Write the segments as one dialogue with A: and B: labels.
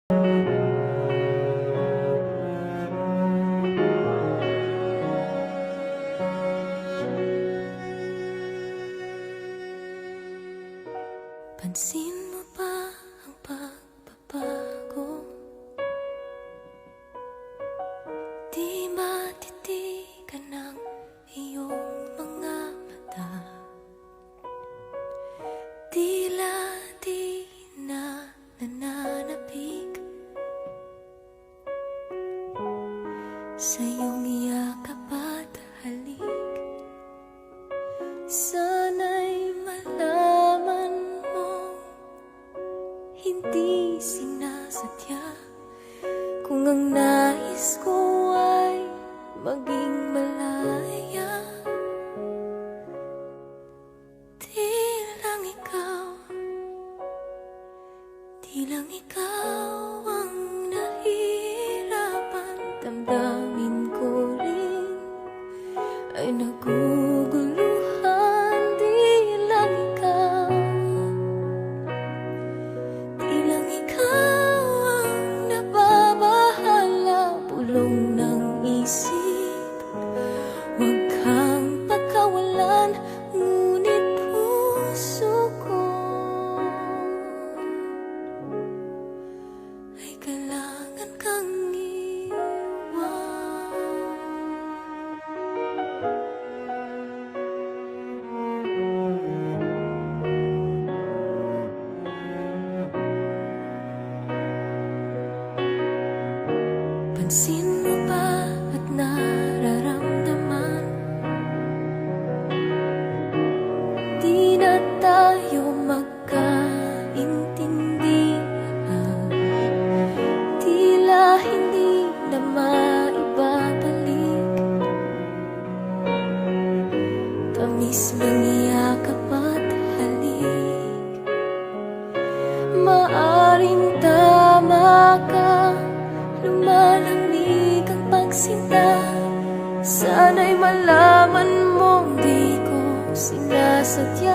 A: Pansin mo ba ang pagbabago? Di matitigan ng iyong mga mata. Tila di na nananapig sa iyong yakap at halik. Sana'y malaman mo, hindi sinasadya. Kung ang nais ko ay maging malaya, di lang ikaw ang nahihirapan. Damdamin ko rin ay naguguluhan. Di lang ikaw ang nababahala. Bulong ng isip, huwag kang pagkawalan. Ngunit puso ko ay kailangan kang iwan. Pansin mo ba at nararamdaman? Di na tayo magkaintindihan. Tila hindi na maibabalik tamis ng yakap at halik. Maaring tama ka, lumalamig ang pagsinta. Sana'y malaman mong di ko sinasadya.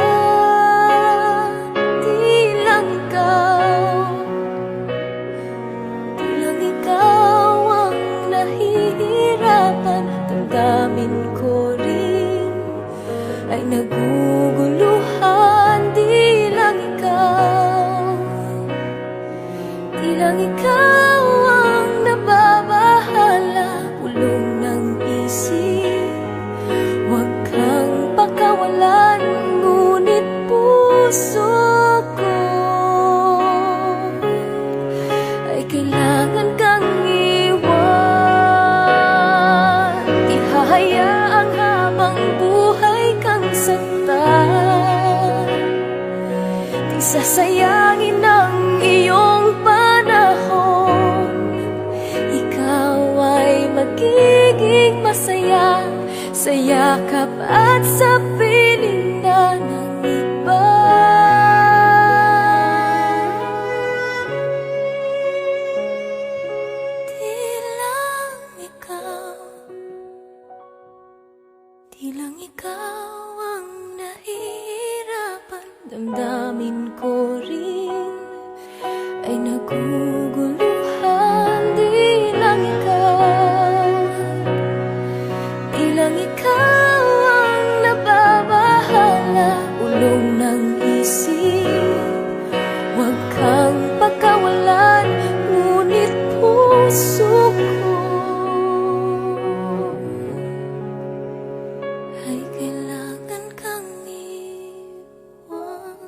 A: Di lang ikaw ang nahihirapan. Damdamin ko rin ay naguguluhan. Di lang ikaw ang nababahala. Bulong ng isip, huwag kang pakawalan. Ngunit puso ko ay kailangan kang iwan. Di hahayaang habang buhay kang saktan. Di sasayangin ang iyong panahon. Ikaw ay magiging masaya sa yakap at sa piling na ng iba. Di lang ikaw ang nahihirapan. Damdamin ko rin ay naguguluhan. Di lang ikaw ang nababahala. Ulong ng isip, huwag kang pagkawalan. Ngunit puso ko ay kailangan kang iwan.